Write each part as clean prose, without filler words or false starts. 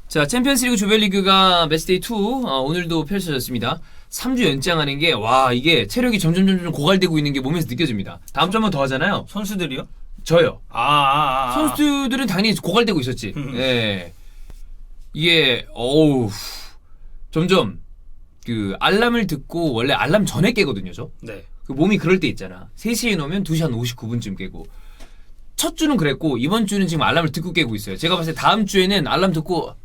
자, 챔피언스리그 조별리그가 매치데이 2 오늘도 펼쳐졌습니다. 3주 연장하는 게 와 이게 체력이 점점 고갈되고 있는 게 몸에서 느껴집니다. 다음 주 한 번 더 하잖아요. 선수들이요? 저요. 선수들은 선수들은 당연히 고갈되고 있었지. 예. 이게 점점 그 알람을 듣고 원래 알람 전에 깨거든요, 저. 네. 그 몸이 그럴 때 있잖아. 3시에 놓으면 2시 한 59분쯤 깨고. 첫 주는 그랬고 이번 주는 지금 알람을 듣고 깨고 있어요. 제가 봤을 때 다음 주에는 알람 듣고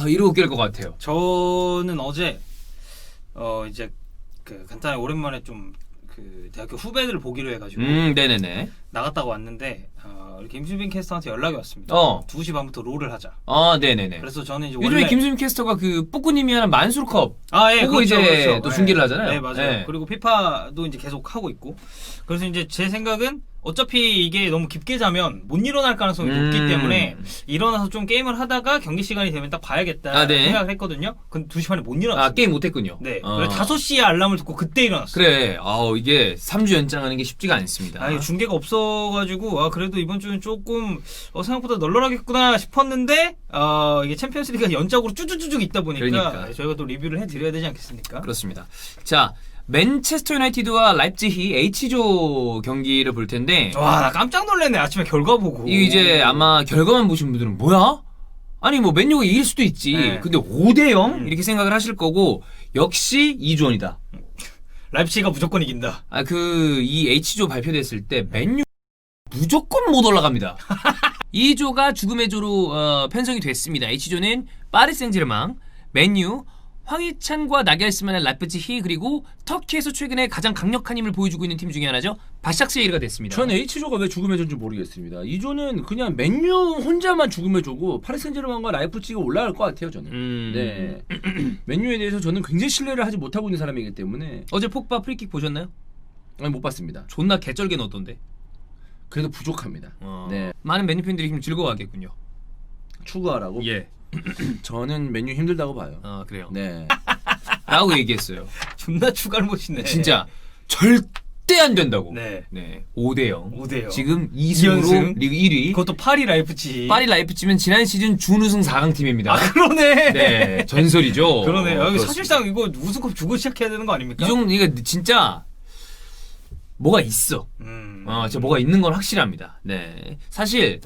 이러고 깰 것 같아요. 저는 어제 이제 그 간단히 오랜만에 좀 그 대학교 후배들을 보기로 해가지고 네네네. 나갔다가 왔는데 이렇게 김수빈 캐스터한테 연락이 왔습니다. 2시 반부터 롤을 하자. 네네네. 그래서 저는 이제 요즘에 원래 김수민 캐스터가 그 뿌꾸님이 하는 만수르컵 예, 그거 그렇죠, 이제 그렇죠. 또 중계를 하잖아요. 네, 맞아요. 네. 그리고 피파도 이제 계속 하고 있고. 그래서 이제 제 생각은 어차피 이게 너무 깊게 자면 못 일어날 가능성이 높기 때문에 일어나서 좀 게임을 하다가 경기 시간이 되면 딱 봐야겠다 네. 생각을 했거든요. 근데 2시 반에 못 일어났어요. 게임 못했군요. 네. 그래서 5시에 알람을 듣고 그때 일어났어요. 그래. 이게 3주 연장하는 게 쉽지가 않습니다. 이게 중계가 없어가지고 그래도 이번 주는 조금 생각보다 널널하겠구나 싶었는데 이게 챔피언스리그가 연작으로 쭈쭈쭈쭈 있다 보니까 그러니까. 저희가 또 리뷰를 해드려야 되지 않겠습니까? 그렇습니다. 자, 맨체스터 유나이티드와 라입지히 H조 경기를 볼 텐데 와, 나 깜짝 놀랐네. 아침에 결과 보고. 이게 이제 아마 결과만 보신 분들은 뭐야? 아니 뭐 맨유가 이길 수도 있지. 네. 근데 5대0 이렇게 생각을 하실 거고 역시 2조원이다. 라이프치히가 무조건 이긴다. 이 H조 발표됐을 때 맨유 무조건 못 올라갑니다. 2조가 죽음의 조로 편성이 됐습니다. H조는 파리 생제르맹, 맨유, 황희찬과 나겔스만의 라이프치히 그리고 터키에서 최근에 가장 강력한 힘을 보여주고 있는 팀 중에 하나죠. 바샥세이르가 됐습니다. 전 H조가 왜 죽음의 조인지 모르겠습니다. 이 조는 그냥 맨유 혼자만 죽음의 조고 파리 생제르맹과 라이프치히가 올라갈 것 같아요. 저는. 네. 맨유에 대해서 저는 굉장히 신뢰를 하지 못하고 있는 사람이기 때문에 어제 폭바 프리킥 보셨나요? 아니, 못 봤습니다. 존나 개쩔게 넣었던데. 그래도 부족합니다. 네. 많은 맨유 팬들이 좀 즐거워하겠군요. 추구하라고? 예. 저는 맨유 힘들다고 봐요. 그래요. 네. 라고 얘기했어요. 존나 추가를 못이네. 진짜 절대 안 된다고. 네. 5대0. 5대0. 지금 2승으로 이연승? 리그 1위. 그것도 파리 라이프치히. 파리 라이프치히는 지난 시즌 준우승 4강 팀입니다. 그러네. 네, 전설이죠. 그러네. 그렇습니다. 사실상 이거 우승컵 주고 시작해야 되는 거 아닙니까? 이게 진짜 뭐가 있어. 진짜 뭐가 있는 건 확실합니다. 네. 사실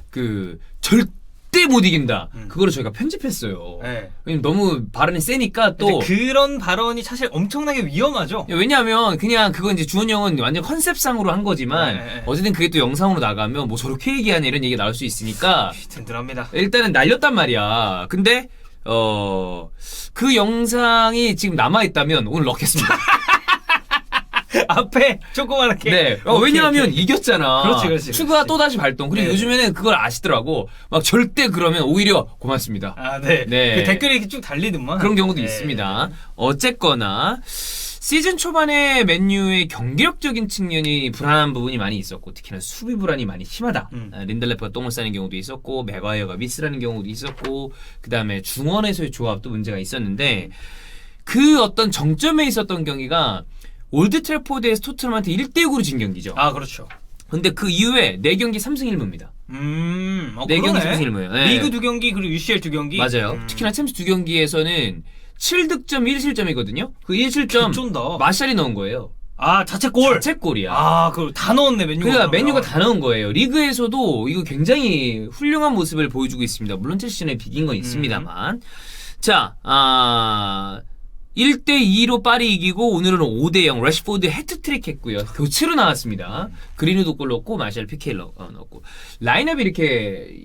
절대 못 이긴다. 그거를 저희가 편집했어요. 네. 왜냐면 너무 발언이 세니까 또 그런 발언이 사실 엄청나게 위험하죠. 왜냐하면 그냥 그건 이제 주원이 형은 완전 컨셉상으로 한 거지만 네. 어쨌든 그게 또 영상으로 나가면 뭐 저렇게 얘기하냐 이런 얘기가 나올 수 있으니까 든든합니다. 일단은 날렸단 말이야. 근데 그 영상이 지금 남아있다면 오늘 넣겠습니다. 앞에 조그맣게. 네. 오케이, 왜냐하면 오케이. 이겼잖아. 그렇지. 추가 또다시 발동. 그리고 네. 요즘에는 그걸 아시더라고. 막 절대 그러면 오히려 고맙습니다. 네. 네. 그 댓글이 이렇게 쭉 달리더만. 그런 경우도 네. 있습니다. 어쨌거나 시즌 초반에 맨유의 경기력적인 측면이 불안한 부분이 많이 있었고 특히나 수비 불안이 많이 심하다. 린델레프가 똥을 싸는 경우도 있었고 맥과이어가 미스라는 경우도 있었고 그 다음에 중원에서의 조합도 문제가 있었는데 그 어떤 정점에 있었던 경기가 올드 트래포드에서 토트넘한테 1대6으로 진 경기죠. 그렇죠. 근데 그 이후에 4경기 3승 1무입니다. 4경기 3승 1무예요. 네. 리그 2경기 그리고 UCL 2경기. 맞아요. 특히나 챔스 2경기에서는 7득점 1실점이거든요. 그 1실점 개쩐다. 마샬이 넣은 거예요. 자책골. 자책골이야. 그걸 다 넣었네, 맨유가. 그러니까 맨유가 다 넣은 거예요. 리그에서도 이거 굉장히 훌륭한 모습을 보여주고 있습니다. 물론 첼시는 비긴 건 있습니다만. 자, 1대2로 파리 이기고 오늘은 5대0 래시포드 해트트릭 했고요. 교체로 나왔습니다. 그린우드 골 넣고 마샬 PK 넣고 라인업이 이렇게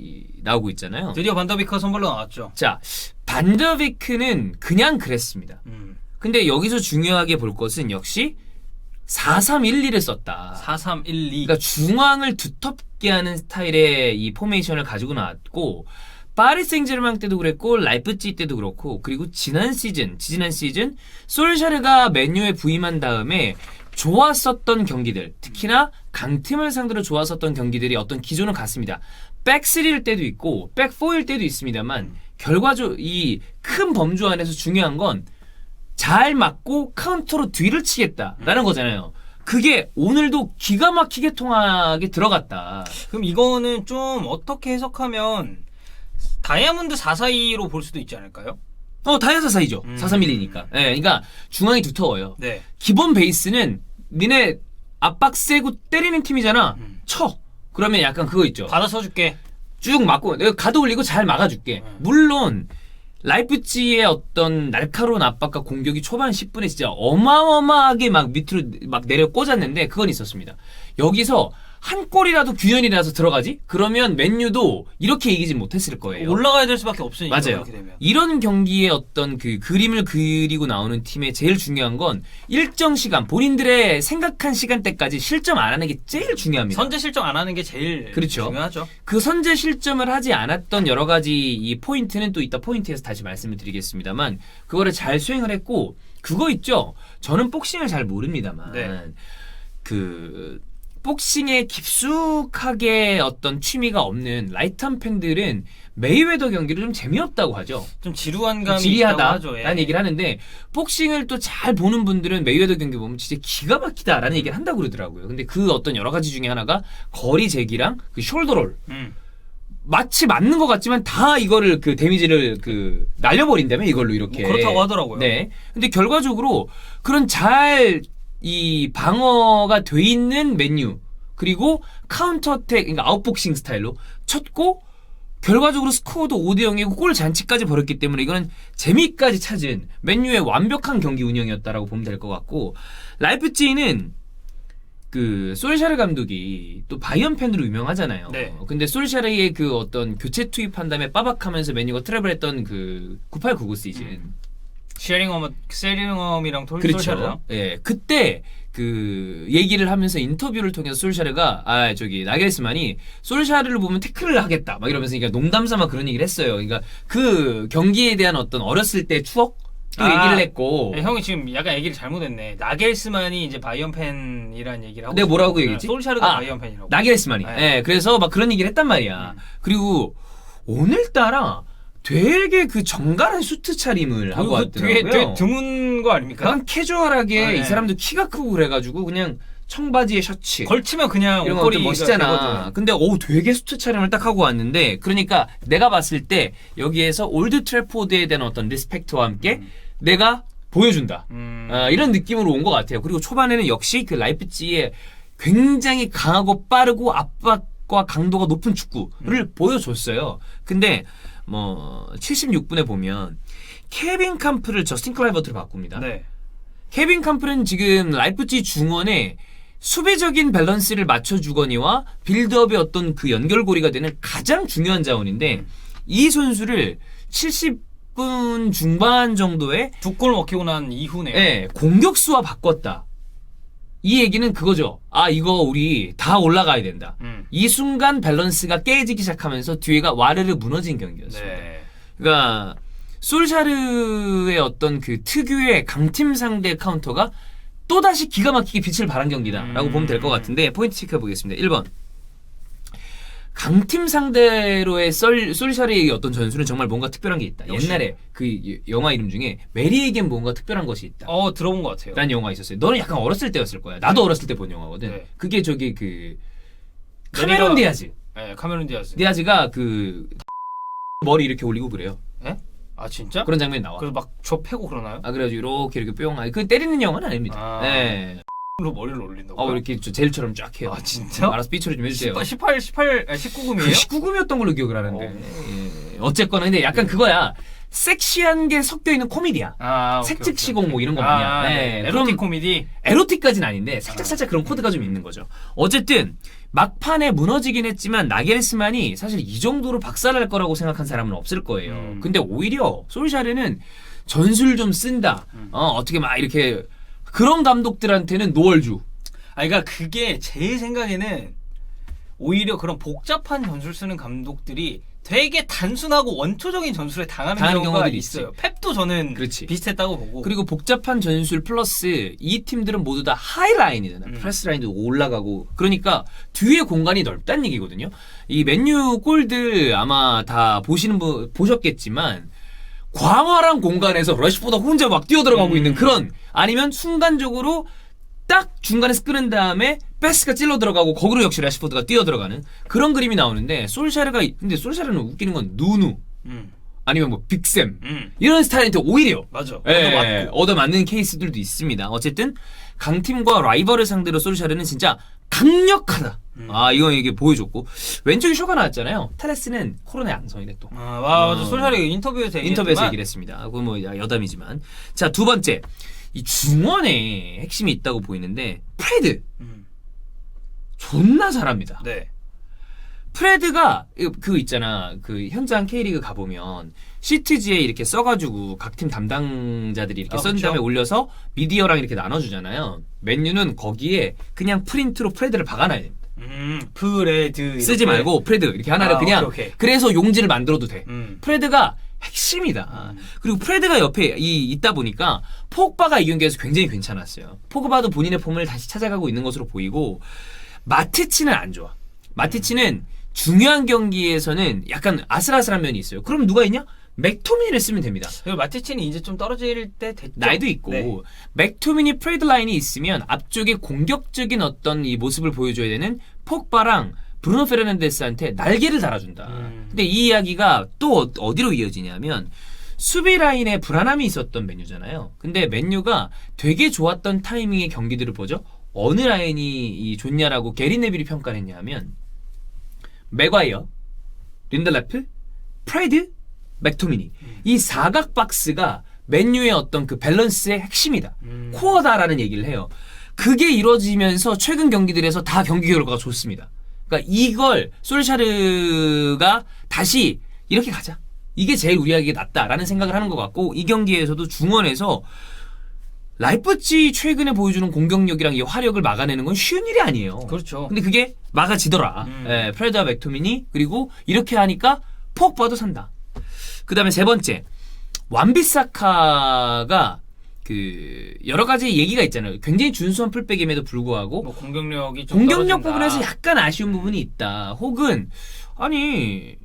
나오고 있잖아요. 드디어 반더비크가 선발로 나왔죠. 자, 반더비크는 그냥 그랬습니다. 근데 여기서 중요하게 볼 것은 역시 4-3-1-2를 썼다. 4-3-1-2. 그러니까 중앙을 두텁게 하는 스타일의 이 포메이션을 가지고 나왔고 파리 생제르맹 때도 그랬고 라이프치히 때도 그렇고 그리고 지난 시즌 솔샤르가 맨유에 부임한 다음에 좋았었던 경기들 특히나 강팀을 상대로 좋았었던 경기들이 어떤 기존은 같습니다. 백3일 때도 있고 백4일 때도 있습니다만 결과적으로 이 큰 범주 안에서 중요한 건 잘 맞고 카운터로 뒤를 치겠다라는 거잖아요. 그게 오늘도 기가 막히게 통하게 들어갔다. 그럼 이거는 좀 어떻게 해석하면 다이아몬드 4-4-2로 볼 수도 있지 않을까요? 다이아사 사이죠. 4-3-1이니까. 예, 그러니까 중앙이 두터워요. 네. 기본 베이스는 니네 압박 세고 때리는 팀이잖아. 쳐. 그러면 약간 그거 있죠. 받아 서줄게. 쭉 막고 내가 가드 올리고 잘 막아줄게. 물론 라이프치히의 어떤 날카로운 압박과 공격이 초반 10분에 진짜 어마어마하게 막 밑으로 막 내려 꽂았는데 그건 있었습니다. 여기서 한 골이라도 규현이라서 들어가지? 그러면 맨유도 이렇게 이기진 못했을 거예요. 올라가야 될 수밖에 없으니까. 맞아요. 그렇게 되면. 이런 경기의 어떤 그 그림을 그리고 나오는 팀의 제일 중요한 건 일정 시간, 본인들의 생각한 시간대까지 실점 안 하는 게 제일 중요합니다. 선제 실점 안 하는 게 제일 그렇죠. 중요하죠. 그 선제 실점을 하지 않았던 여러 가지 이 포인트는 또 이따 포인트에서 다시 말씀을 드리겠습니다만 그거를 잘 수행을 했고 그거 있죠. 저는 복싱을 잘 모릅니다만 네. 그 복싱에 깊숙하게 어떤 취미가 없는 라이트한 팬들은 메이웨더 경기를 좀 재미없다고 하죠. 좀 지루한 감이 있다고 지리하다 하죠. 예. 라는 얘기를 하는데 복싱을 또 잘 보는 분들은 메이웨더 경기 보면 진짜 기가 막히다라는 얘기를 한다고 그러더라고요. 근데 그 어떤 여러 가지 중에 하나가 거리 제기랑 그 숄더롤 마치 맞는 것 같지만 다 이거를 그 데미지를 그 날려버린다며 이걸로 이렇게 뭐 그렇다고 하더라고요. 네. 근데 결과적으로 그런 잘 이 방어가 돼 있는 맨유 그리고 카운터 어택 그러니까 아웃복싱 스타일로 쳤고 결과적으로 스코어도 5대0이고 골 잔치까지 벌였기 때문에 이거는 재미까지 찾은 맨유의 완벽한 경기 운영이었다라고 보면 될 것 같고 라이프치히는 그 솔샤르 감독이 또 바이언 팬으로 유명하잖아요. 네. 근데 솔샤르의 그 어떤 교체 투입한 다음에 빠박하면서 맨유가 트래블했던 그 98-99 시즌 셰링엄이랑 그렇죠. 솔샤르랑 예, 그때 그 얘기를 하면서 인터뷰를 통해서 솔샤르가 나겔스만이 솔샤르를 보면 태클을 하겠다 막 이러면서 그러니까 농담삼아 그런 얘기를 했어요. 그러니까 그 경기에 대한 어떤 어렸을 때 추억 또 얘기를 했고. 네, 형이 지금 약간 얘기를 잘못했네. 나겔스만이 이제 바이언 팬이라는 얘기를 하고. 내가 뭐라고 얘기했지? 솔샤르가 바이언 팬이라고. 나겔스만이. 네. 예, 그래서 막 그런 얘기를 했단 말이야. 그리고 오늘따라 되게 그 정갈한 수트 차림을 하고 왔더라고요. 되게 드문 거 아닙니까? 약간 캐주얼하게 네. 이 사람도 키가 크고 그래가지고 그냥 청바지에 셔츠 걸치면 그냥 이런 거 옷걸이 좀 멋있잖아. 근데 되게 수트 촬영을 딱 하고 왔는데 그러니까 내가 봤을 때 여기에서 올드 트래포드에 대한 어떤 리스펙트와 함께 내가 보여준다. 이런 느낌으로 온 것 같아요. 그리고 초반에는 역시 그 라이프치히의 굉장히 강하고 빠르고 압박과 강도가 높은 축구를 보여줬어요. 근데 76분에 보면 케빈 캄프를 저스틴 클라이버트로 바꿉니다. 네. 케빈 캄프는 지금 라이프치히 중원에 수비적인 밸런스를 맞춰주거니와 빌드업의 어떤 그 연결고리가 되는 가장 중요한 자원인데 이 선수를 70분 중반 정도에 2골 먹히고 난 이후네요. 네, 공격수와 바꿨다. 이 얘기는 그거죠. 이거 우리 다 올라가야 된다. 이 순간 밸런스가 깨지기 시작하면서 뒤에가 와르르 무너진 경기였습니다. 네. 그러니까 솔샤르의 어떤 그 특유의 강팀 상대 카운터가 또다시 기가 막히게 빛을 발한 경기다라고 보면 될 것 같은데 포인트 체크해 보겠습니다. 1번. 강팀 상대로의 솔샤르의 어떤 전술은 정말 뭔가 특별한 게 있다. 역시. 옛날에 그 영화 이름 중에 메리에겐 뭔가 특별한 것이 있다. 들어본 것 같아요. 라는 영화가 있었어요. 너는 약간 어렸을 때였을 거야. 나도 어렸을 때 본 영화거든. 네. 그게 저기 그 카메론 디아즈. 네, 카메론 디아즈. 디아즈가 그 머리 이렇게 올리고 그래요. 네? 아 진짜? 그런 장면이 나와. 그래서 막 저 패고 그러나요? 그래가지고 이렇게 뿅. 그 때리는 영화는 아닙니다. 네. 로 머리를 올린다고. 이렇게 젤처럼 쫙 해요. 진짜? 알아서 삐처리 좀 해주세요. 19금이에요? 그 19금이었던 걸로 기억을 하는데. 예. 어쨌거나 근데 약간 그거야. 섹시한 게 섞여 있는 코미디야. 색즉시공 뭐 이런 거 말이야. 네. 에로틱 코미디. 에로틱까지는 아닌데 살짝 그런 코드가 좀 있는 거죠. 어쨌든 막판에 무너지긴 했지만 나겔스만이 사실 이 정도로 박살날 거라고 생각한 사람은 없을 거예요. 근데 오히려 솔샤르는 전술 좀 쓴다. 어떻게 막 이렇게 그런 감독들한테는 노얼주. 그러니까 그게 제 생각에는 오히려 그런 복잡한 전술 쓰는 감독들이 되게 단순하고 원초적인 전술에 당하는 경우가 경우들이 있어요. 펩도 저는 그렇지. 비슷했다고 보고. 그리고 복잡한 전술 플러스 이 팀들은 모두 다 하이라인이잖아. 프레스 라인도 올라가고. 그러니까 뒤에 공간이 넓다는 얘기거든요. 이 맨유 골들 아마 다 보셨겠지만 광활한 공간에서 러시포드 혼자 막 뛰어들어가고 있는 그런 아니면 순간적으로 딱 중간에서 끊은 다음에 패스가 찔러 들어가고 거기로 역시 래시포드가 뛰어 들어가는 그런 그림이 나오는데 근데 솔샤르는 웃기는 건 누누 아니면 뭐 빅샘 이런 스타일한테 오히려 맞아. 얻어맞는 케이스들도 있습니다. 어쨌든 강팀과 라이벌을 상대로 솔샤르는 진짜 강력하다. 이게 보여줬고 왼쪽에 쇼가 나왔잖아요. 타레스는 코로나 양성이래 또. 맞아. 솔샤르 인터뷰에서 얘기를 했습니다. 그건 뭐 여담이지만. 자, 두 번째. 이 중원에 핵심이 있다고 보이는데 프레드. 존나 잘합니다. 네. 프레드가 그 있잖아. 그 현장 K리그 가보면 시트지에 이렇게 써가지고 각 팀 담당자들이 이렇게 쓴 다음에 올려서 미디어랑 이렇게 나눠주잖아요. 맨유는 거기에 그냥 프린트로 프레드를 박아놔야 됩니다. 프레드 쓰지 말고 프레드 이렇게 하나를 그냥 오케이. 그래서 용지를 만들어도 돼. 프레드가 핵심이다. 그리고 프레드가 옆에 있다 보니까 포그바가 이 경기에서 굉장히 괜찮았어요. 포그바도 본인의 폼을 다시 찾아가고 있는 것으로 보이고 마티치는 안 좋아. 마티치는 중요한 경기에서는 약간 아슬아슬한 면이 있어요. 그럼 누가 있냐? 맥토미니를 쓰면 됩니다. 그리고 마티치는 이제 좀 떨어질 때 됐죠. 나이도 있고 네. 맥토미니 프레드 라인이 있으면 앞쪽에 공격적인 어떤 이 모습을 보여줘야 되는 폭바랑 브루노 페르난데스한테 날개를 달아준다. 근데 이 이야기가 또 어디로 이어지냐면 수비 라인에 불안함이 있었던 맨유잖아요. 근데 맨유가 되게 좋았던 타이밍의 경기들을 보죠. 어느 라인이 좋냐라고 게리 네빌이 평가를 했냐면 맥과이어, 린델레프, 프레드, 맥토미니 이 사각 박스가 맨유의 어떤 그 밸런스의 핵심이다. 코어다라는 얘기를 해요. 그게 이루어지면서 최근 경기들에서 다 경기 결과가 좋습니다. 그러니까 이걸 솔샤르가 다시 이렇게 가자. 이게 제일 우리에게 낫다라는 생각을 하는 것 같고 이 경기에서도 중원에서 라이프치 최근에 보여주는 공격력이랑 이 화력을 막아내는 건 쉬운 일이 아니에요. 그렇죠. 근데 그게 막아지더라. 프레드와 맥토미니 그리고 이렇게 하니까 폭바도 산다. 그 다음에 세 번째 완비사카가 그 여러 가지 얘기가 있잖아요. 굉장히 준수한 풀백임에도 불구하고 뭐 공격력이 좀 공격력 떨어진다. 부분에서 약간 아쉬운 부분이 있다. 혹은 아니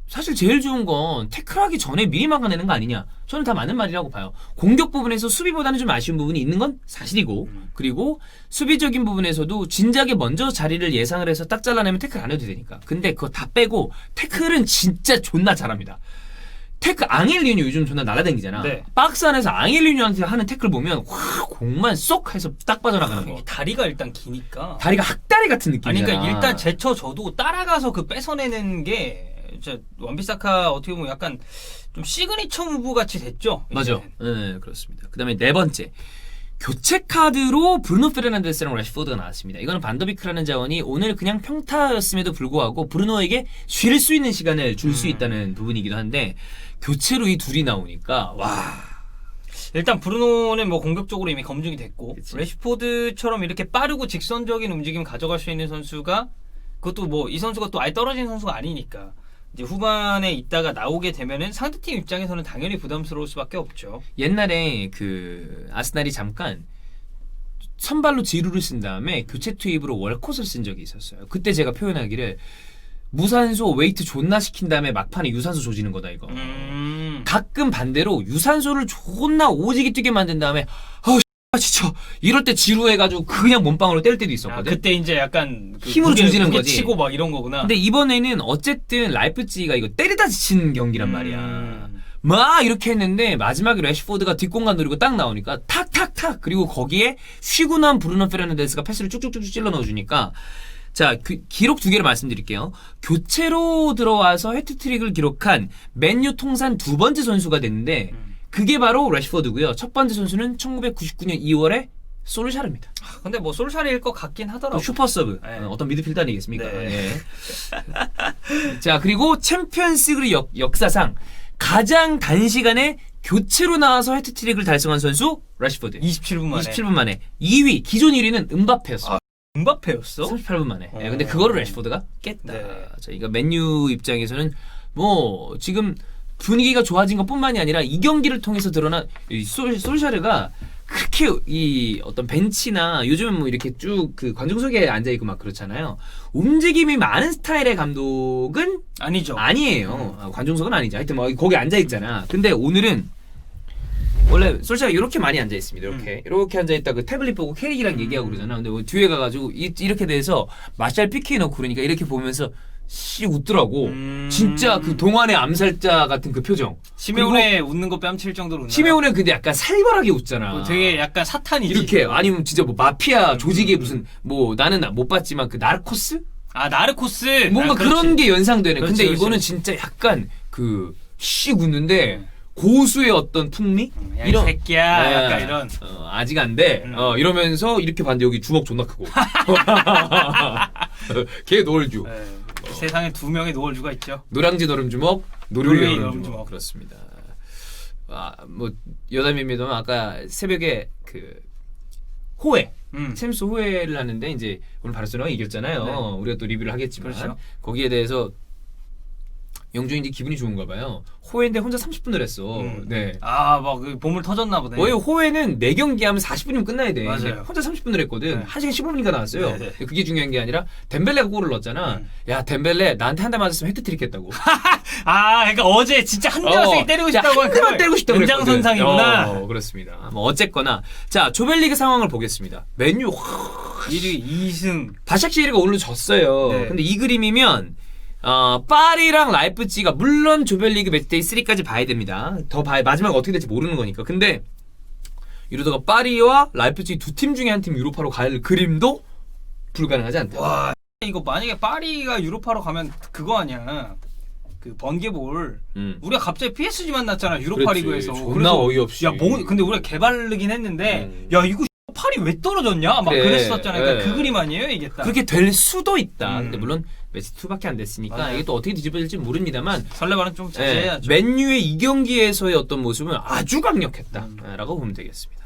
사실 제일 좋은 건 태클하기 전에 미리 막아내는 거 아니냐. 저는 다 맞는 말이라고 봐요. 공격 부분에서 수비보다는 좀 아쉬운 부분이 있는 건 사실이고 그리고 수비적인 부분에서도 진작에 먼저 자리를 예상을 해서 딱 잘라내면 태클 안 해도 되니까. 근데 그거 다 빼고 태클은 진짜 존나 잘합니다. 태클 앙헬리뉴 요즘 존나 날아다니잖아. 네. 박스 안에서 앙헬리뉴한테 하는 태클 보면 와, 공만 쏙 해서 딱 빠져나가는 거. 다리가 일단 기니까. 다리가 학다리 같은 아니 느낌이잖아. 그러니까 일단 제쳐져도 따라가서 그 뺏어내는 게 진짜 완비사카 어떻게 보면 약간 좀 시그니처 무브 같이 됐죠. 맞아. 이제는. 네, 그렇습니다. 그 다음에 네 번째. 교체 카드로 브루노 페르난데스랑 래시포드가 나왔습니다. 이거는 반더비크라는 자원이 오늘 그냥 평타였음에도 불구하고 브루노에게 쉴 수 있는 시간을 줄 수 있다는 부분이기도 한데 교체로 이 둘이 나오니까 와. 일단 브루노는 뭐 공격적으로 이미 검증이 됐고 그치. 래시포드처럼 이렇게 빠르고 직선적인 움직임 가져갈 수 있는 선수가 그것도 뭐 이 선수가 또 아예 떨어진 선수가 아니니까 이제 후반에 있다가 나오게 되면은 상대팀 입장에서는 당연히 부담스러울 수밖에 없죠. 옛날에 그 아스날이 잠깐 선발로 지루를 쓴 다음에 교체 투입으로 월컷을 쓴 적이 있었어요. 그때 제가 표현하기를 무산소 웨이트 존나 시킨 다음에 막판에 유산소 조지는 거다 이거. 가끔 반대로 유산소를 존나 오지게 뛰게 만든 다음에 지쳐 이럴 때 지루해가지고 그냥 몸빵으로 때릴 때도 있었거든. 그때 이제 약간 그 힘으로 조지는 거지. 치고 막 이런 거구나. 근데 이번에는 어쨌든 라이프치히가 이거 때리다 지치는 경기란 말이야. 막 이렇게 했는데 마지막에 래시포드가 뒷공간 노리고 딱 나오니까 탁탁탁 그리고 거기에 쉬고 난 브루노 페르난데스가 패스를 쭉쭉쭉 찔러 넣어주니까 자 기록 두 개를 말씀드릴게요. 교체로 들어와서 해트트릭을 기록한 맨유 통산 두 번째 선수가 됐는데 그게 바로 래시포드고요. 첫 번째 선수는 1999년 2월에 솔샤르입니다. 근데 뭐 솔샤르일 것 같긴 하더라고. 슈퍼 서브. 네. 어떤 미드필더 아니겠습니까? 네. 네. 자, 그리고 챔피언스리그 역사상 가장 단시간에 교체로 나와서 해트트릭을 달성한 선수 래시포드. 27분 만에. 27분 만에. 2위, 기존 1위는 음바페였어. 음바페였어? 38분 만에. 네, 근데 그거를 래시포드가 깼다. 네. 자, 이거 맨유 입장에서는 뭐 지금 분위기가 좋아진 것뿐만이 아니라 이 경기를 통해서 드러난 이 솔샤르가 그렇게 이 어떤 벤치나 요즘은 뭐 이렇게 쭉 그 관중석에 앉아 있고 막 그렇잖아요. 움직임이 많은 스타일의 감독은 아니죠. 아니에요. 관중석은 아니죠. 하여튼 뭐 거기 앉아 있잖아. 근데 오늘은 원래 솔샤가 이렇게 많이 앉아 있습니다. 이렇게 앉아 있다 그 태블릿 보고 캐릭이랑 얘기하고 그러잖아. 근데 뭐 뒤에 가가지고 이렇게 돼서 마샬 피케 넣고 그러니까 이렇게 보면서 씨 웃더라고. 진짜 그 동안의 암살자 같은 그 표정. 시메온에 웃는 거 뺨칠 정도로 웃나? 시메온은 근데 약간 살벌하게 웃잖아. 뭐 되게 약간 사탄이지. 이렇게 아니면 진짜 뭐 마피아 조직의 무슨 뭐 나는 못 봤지만 그 나르코스? 아 나르코스. 뭔가 아, 그렇지. 그런 게 연상되는. 그렇지, 근데 그렇지. 이거는 진짜 약간 그 씩 웃는데 고수의 어떤 풍미? 야, 이 새끼야. 네. 약간 이런. 아직 안 돼. 이러면서 이렇게 봤는데 여기 주먹 존나 크고. 걔 노을주. 네. 세상에 2명의 노을주가 있죠. 노량진 얼음주먹, 노르웨이 노르웨이 얼음주먹. 얼음주먹. 그렇습니다. 뭐 여담입니다만 아까 새벽에 그 호회. 챔스 호회를 하는데 이제 오늘 바르셀로나가 이겼잖아요. 네. 우리가 또 리뷰를 하겠지만 그렇죠. 거기에 대해서 영준이 기분이 좋은가 봐요. 호회인데 혼자 30분을 했어. 네. 아, 막 그 보물 터졌나 보네. 원래 호회는 4경기 하면 40분이면 끝나야 돼. 맞아요. 근데 혼자 30분을 했거든. 네. 1시간 15분인가 나왔어요. 네, 네. 근데 그게 중요한 게 아니라 덴벨레가 골을 넣었잖아. 야, 덴벨레 나한테 한 대 맞았으면 헤트트릭 했다고. 아, 그러니까 어제 진짜 한 대만 세게 때리고 싶다고 한 대만 때리고 싶다고 연장선상이구나. 그렇습니다. 뭐 어쨌거나 자, 조별리그 상황을 보겠습니다. 맨유 1위 2승. 바샥시히르가 오늘 졌어요. 네. 근데 이 그림이면 파리랑 라이프치히가 물론 조별리그 매치데이 3까지 봐야 됩니다. 더 봐야 마지막 어떻게 될지 모르는 거니까. 근데 이러다가 파리와 라이프치히 두 팀 중에 한 팀 유로파로 갈 그림도 불가능하지 않다. 와, 이거 만약에 파리가 유로파로 가면 그거 아니야. 그 번개볼. 우리가 갑자기 PSG만 났잖아 유로파 그렇지. 리그에서. 존나 어이없이. 야, 근데 우리가 개발르긴 했는데 야, 이거 파리 왜 떨어졌냐? 막 그래. 그랬었잖아요. 그러니까 네. 그 그림 아니에요, 이게 딱. 그렇게 될 수도 있다. 근데 물론 매치 2밖에 안 됐으니까 맞아요. 이게 또 어떻게 뒤집어질지 모릅니다만 설레발은 좀 자제해야죠. 맨유의 이 경기에서의 어떤 모습은 아주 강력했다라고 보면 되겠습니다.